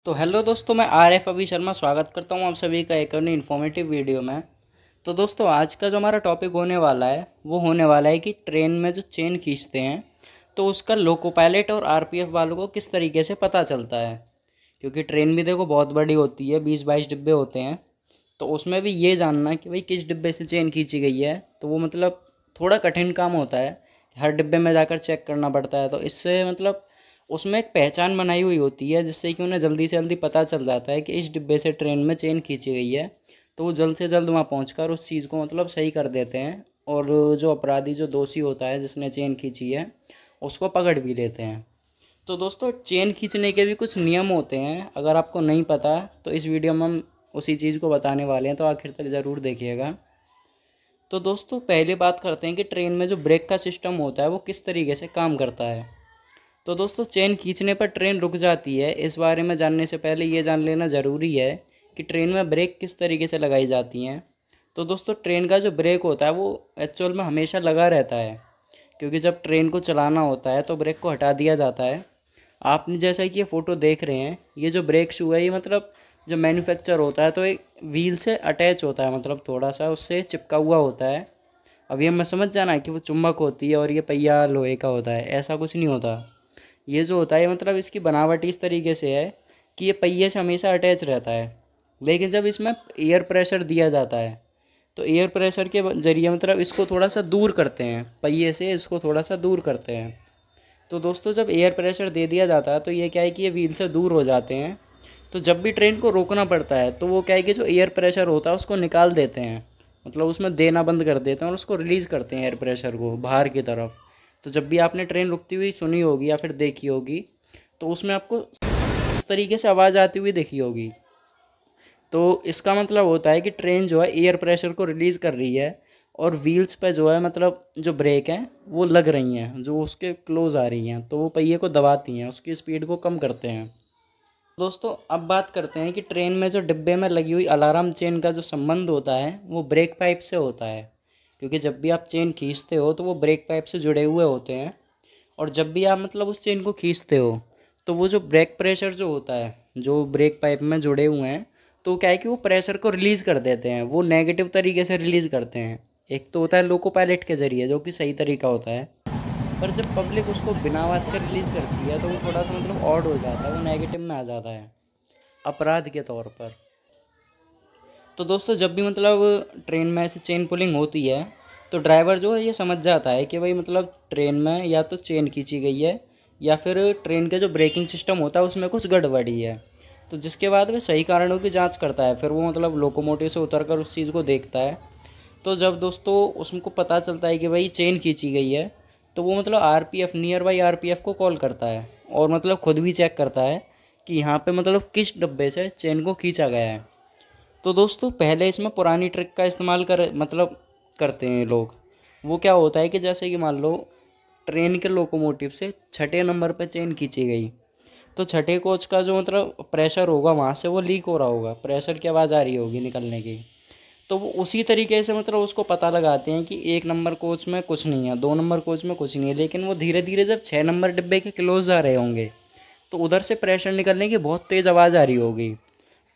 तो हेलो दोस्तों, मैं आर एफ अभी शर्मा स्वागत करता हूं आप सभी का एक अन्य इन्फॉर्मेटिव वीडियो में। तो दोस्तों, आज का जो हमारा टॉपिक होने वाला है वो होने वाला है कि ट्रेन में जो चेन खींचते हैं तो उसका लोको पायलट और आरपीएफ वालों को किस तरीके से पता चलता है। क्योंकि ट्रेन भी देखो बहुत बड़ी होती है, 20-22 डिब्बे होते हैं। तो उसमें भी ये जानना कि भाई किस डिब्बे से चेन खींची गई है, तो वो मतलब थोड़ा कठिन काम होता है। हर डिब्बे में जाकर चेक करना पड़ता है, तो इससे मतलब उसमें एक पहचान बनाई हुई होती है जिससे कि उन्हें जल्दी से जल्दी पता चल जाता है कि इस डिब्बे से ट्रेन में चेन खींची गई है। तो वो जल्द से जल्द वहाँ पहुँच उस चीज़ को मतलब सही कर देते हैं, और जो अपराधी, जो दोषी होता है जिसने चेन खींची है, उसको पकड़ भी लेते हैं। तो दोस्तों, चेन खींचने के भी कुछ नियम होते हैं। अगर आपको नहीं पता तो इस वीडियो में हम उसी चीज़ को बताने वाले हैं, तो आखिर तक ज़रूर देखिएगा। तो दोस्तों, पहले बात करते हैं कि ट्रेन में जो ब्रेक का सिस्टम होता है वो किस तरीके से काम करता है। तो दोस्तों, चेन खींचने पर ट्रेन रुक जाती है, इस बारे में जानने से पहले ये जान लेना ज़रूरी है कि ट्रेन में ब्रेक किस तरीके से लगाई जाती हैं। तो दोस्तों, ट्रेन का जो ब्रेक होता है वो एक्चुअल में हमेशा लगा रहता है, क्योंकि जब ट्रेन को चलाना होता है तो ब्रेक को हटा दिया जाता है। आपने जैसा कि ये फ़ोटो देख रहे हैं, ये जो ब्रेक शू है ये मतलब जो मैन्युफैक्चर होता है तो एक व्हील से अटैच होता है, मतलब थोड़ा सा उससे चिपका हुआ होता है। अब ये मैं समझ जाना कि वो चुम्बक होती है और ये पहिया लोहे का होता है, ऐसा कुछ नहीं होता। ये जो होता है मतलब इसकी बनावट इस तरीके से है कि ये पहिए से हमेशा अटैच रहता है। लेकिन जब इसमें एयर प्रेशर दिया जाता है तो एयर प्रेशर के ज़रिए मतलब इसको थोड़ा सा दूर करते हैं, पहिए से इसको थोड़ा सा दूर करते हैं। तो दोस्तों, जब एयर प्रेशर दे दिया जाता है तो ये क्या है कि ये व्हील से दूर हो जाते हैं। तो जब भी ट्रेन को रोकना पड़ता है तो वो क्या है कि जो एयर प्रेशर होता है उसको निकाल देते हैं, मतलब उसमें देना बंद कर देते हैं और उसको रिलीज़ करते हैं एयर प्रेशर को बाहर की तरफ। तो जब भी आपने ट्रेन रुकती हुई सुनी होगी या फिर देखी होगी तो उसमें आपको इस तरीके से आवाज़ आती हुई देखी होगी। तो इसका मतलब होता है कि ट्रेन जो है एयर प्रेशर को रिलीज़ कर रही है, और व्हील्स पे जो है मतलब जो ब्रेक हैं वो लग रही हैं, जो उसके क्लोज आ रही हैं, तो वो पहिए को दबाती हैं, उसकी स्पीड को कम करते हैं। दोस्तों, अब बात करते हैं कि ट्रेन में जो डिब्बे में लगी हुई अलार्म चेन का जो संबंध होता है वो ब्रेक पाइप से होता है। क्योंकि जब भी आप चेन खींचते हो तो वो ब्रेक पाइप से जुड़े हुए होते हैं, और जब भी आप मतलब उस चेन को खींचते हो तो वो जो ब्रेक प्रेशर जो होता है, जो ब्रेक पाइप में जुड़े हुए हैं, तो क्या है कि वो प्रेशर को रिलीज़ कर देते हैं, वो नेगेटिव तरीके से रिलीज़ करते हैं। एक तो होता है लोको पायलट के ज़रिए, जो कि सही तरीका होता है, पर जब पब्लिक उसको बिना बात के रिलीज़ करती है तो वो थोड़ा सा मतलब ऑड हो जाता है, वो नेगेटिव में आ जाता है अपराध के तौर पर। तो दोस्तों, जब भी मतलब ट्रेन में ऐसे चेन पुलिंग होती है तो ड्राइवर जो है ये समझ जाता है कि भाई मतलब ट्रेन में या तो चेन खींची गई है या फिर ट्रेन के जो ब्रेकिंग सिस्टम होता है उसमें कुछ गड़बड़ी है। तो जिसके बाद वह सही कारणों की जांच करता है, फिर वो मतलब लोकोमोटिव से उतरकर उस चीज़ को देखता है। तो जब दोस्तों उसको पता चलता है कि भाई चेन खींची गई है, तो वो मतलब आरपीएफ, नियर बाई आरपीएफ को कॉल करता है, और मतलब खुद भी चेक करता है कि यहाँ पे मतलब किस डब्बे से चेन को खींचा गया है। तो दोस्तों, पहले इसमें पुरानी ट्रिक का इस्तेमाल करते हैं लोग। वो क्या होता है कि जैसे कि मान लो ट्रेन के लोकोमोटिव से छठे नंबर पे चेन खींची गई, तो छठे कोच का जो मतलब प्रेशर होगा वहाँ से वो लीक हो रहा होगा, प्रेशर की आवाज़ आ रही होगी निकलने की। तो वो उसी तरीके से मतलब उसको पता लगाते हैं कि 1 नंबर कोच में कुछ नहीं है, 2 नंबर कोच में कुछ नहीं है, लेकिन वो धीरे धीरे जब 6 नंबर डिब्बे के क्लोज आ रहे होंगे तो उधर से प्रेशर निकलने की बहुत तेज़ आवाज़ आ रही होगी।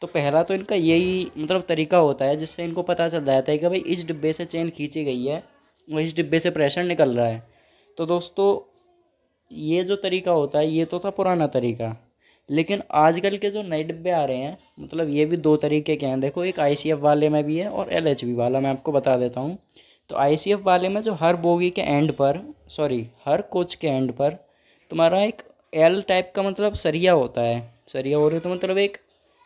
तो पहला तो इनका यही मतलब तरीका होता है जिससे इनको पता चल जाता है कि भाई इस डिब्बे से चेन खींची गई है और इस डिब्बे से प्रेशर निकल रहा है। तो दोस्तों, ये जो तरीका होता है ये तो था पुराना तरीका, लेकिन आजकल के जो नए डिब्बे आ रहे हैं मतलब ये भी दो तरीके के हैं। देखो, एक आईसीएफ वाले में भी है और एलएचबी वाला, मैं आपको बता देता हूँ। तो आईसीएफ वाले में जो हर बोगी के एंड पर, सॉरी हर कोच के एंड पर तुम्हारा एक एल टाइप का मतलब सरिया होता है। सरिया हो रहे तो मतलब एक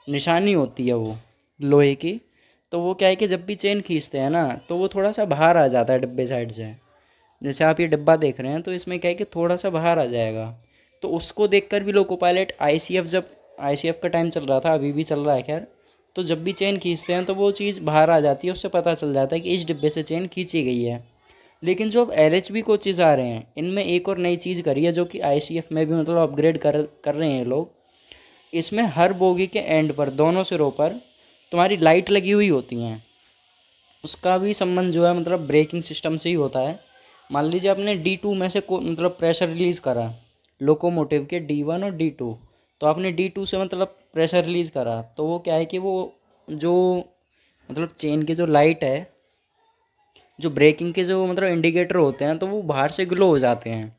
निशानी होती है वो लोहे की। तो वो क्या है कि जब भी चेन खींचते हैं ना तो वो थोड़ा सा बाहर आ जाता है डिब्बे साइड से। जैसे आप ये डिब्बा देख रहे हैं तो इसमें क्या है कि थोड़ा सा बाहर आ जाएगा। तो उसको देखकर भी लोको पायलट आईसीएफ, जब आईसीएफ का टाइम चल रहा था, अभी भी चल रहा है खैर, तो जब भी चेन खींचते हैं तो वो चीज़ बाहर आ जाती है, उससे पता चल जाता है कि इस डिब्बे से चेन खींची गई है। लेकिन जो अब एलएचबी कोचेज़ आ रहे हैं इनमें एक और नई चीज़ करी है, जो कि आईसीएफ में भी मतलब अपग्रेड कर रहे हैं लोग। इसमें हर बोगी के एंड पर, दोनों सिरों पर तुम्हारी लाइट लगी हुई होती हैं। उसका भी संबंध जो है मतलब ब्रेकिंग सिस्टम से ही होता है। मान लीजिए आपने D2 में से मतलब प्रेशर रिलीज़ करा लोकोमोटिव के D1 और D2, तो आपने D2 से मतलब प्रेशर रिलीज़ करा तो वो क्या है कि वो जो मतलब चेन की जो लाइट है, जो ब्रेकिंग के जो मतलब इंडिकेटर होते हैं, तो वो बाहर से ग्लो हो जाते हैं।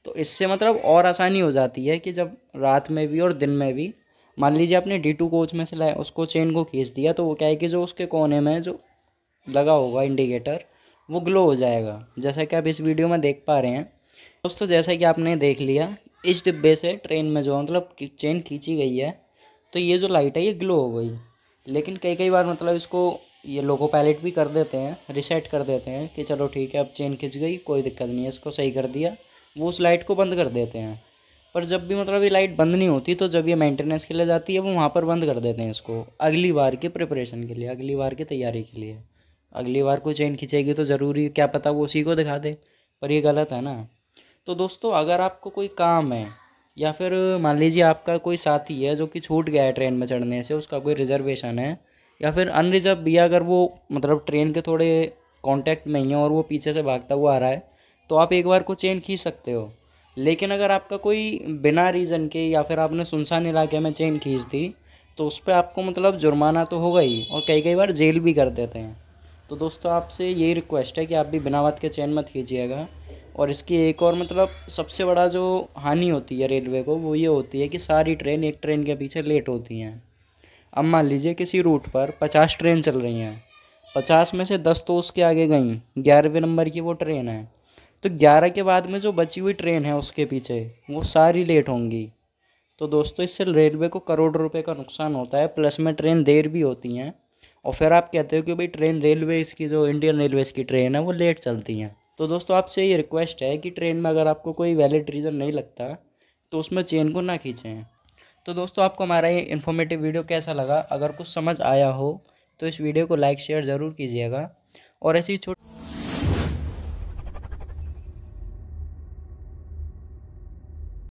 तो इससे मतलब और आसानी हो जाती है कि जब रात में भी और दिन में भी मान लीजिए आपने D2 कोच में से लाया उसको चेन को खींच दिया, तो वो क्या है कि जो उसके कोने में जो लगा होगा इंडिकेटर वो ग्लो हो जाएगा, जैसा कि आप इस वीडियो में देख पा रहे हैं। दोस्तों जैसा कि आपने देख लिया, इस डिब्बे से ट्रेन में जो मतलब चेन खींची गई है, तो ये जो लाइट है ये ग्लो हो गई। लेकिन कई कई बार मतलब इसको ये लोको पायलट भी कर देते हैं, रिसेट कर देते हैं कि चलो ठीक है अब चेन खिंच गई, कोई दिक्कत नहीं है, इसको सही कर दिया, वो उस लाइट को बंद कर देते हैं। पर जब भी मतलब ये लाइट बंद नहीं होती, तो जब ये मेंटेनेंस के लिए जाती है वो वहाँ पर बंद कर देते हैं इसको, अगली बार की प्रिपरेशन के लिए, अगली बार की तैयारी के लिए। अगली बार कोई चेन खींचेगी तो ज़रूरी क्या पता वो उसी को दिखा दे, पर ये गलत है ना। तो दोस्तों अगर आपको कोई काम है या फिर मान लीजिए आपका कोई साथी है जो कि छूट गया है ट्रेन में चढ़ने से, उसका कोई रिजर्वेशन है या फिर अनरिजर्व भी है, अगर वो मतलब ट्रेन के थोड़े कांटेक्ट में ही है और वो पीछे से भागता हुआ आ रहा है, तो आप एक बार को चेन खींच सकते हो। लेकिन अगर आपका कोई बिना रीज़न के या फिर आपने सुनसान इलाके में चेन खींच दी, तो उस पर आपको मतलब जुर्माना तो होगा ही, और कई कई बार जेल भी कर देते हैं। तो दोस्तों आपसे यही रिक्वेस्ट है कि आप भी बिना बात के चेन मत खींचिएगा। और इसकी एक और मतलब सबसे बड़ा जो हानि होती है रेलवे को, वो ये होती है कि सारी ट्रेन एक ट्रेन के पीछे लेट होती हैं। अब मान लीजिए किसी रूट पर 50 ट्रेन चल रही हैं, 50 में से 10 तो उसके आगे गई, 11वें नंबर की वो ट्रेन है, तो 11 के बाद में जो बची हुई ट्रेन है उसके पीछे वो सारी लेट होंगी। तो दोस्तों इससे रेलवे को करोड़ रुपए का नुकसान होता है, प्लस में ट्रेन देर भी होती हैं। और फिर आप कहते हो कि भाई ट्रेन रेलवेज़ की, जो इंडियन रेलवेज़ की ट्रेन है वो लेट चलती हैं। तो दोस्तों आपसे ये रिक्वेस्ट है कि ट्रेन में अगर आपको कोई वैलिड रीज़न नहीं लगता, तो उसमें चेन को ना खींचें। तो दोस्तों आपको हमारा ये इन्फॉर्मेटिव वीडियो कैसा लगा? अगर कुछ समझ आया हो तो इस वीडियो को लाइक शेयर ज़रूर कीजिएगा, और ऐसी छोटी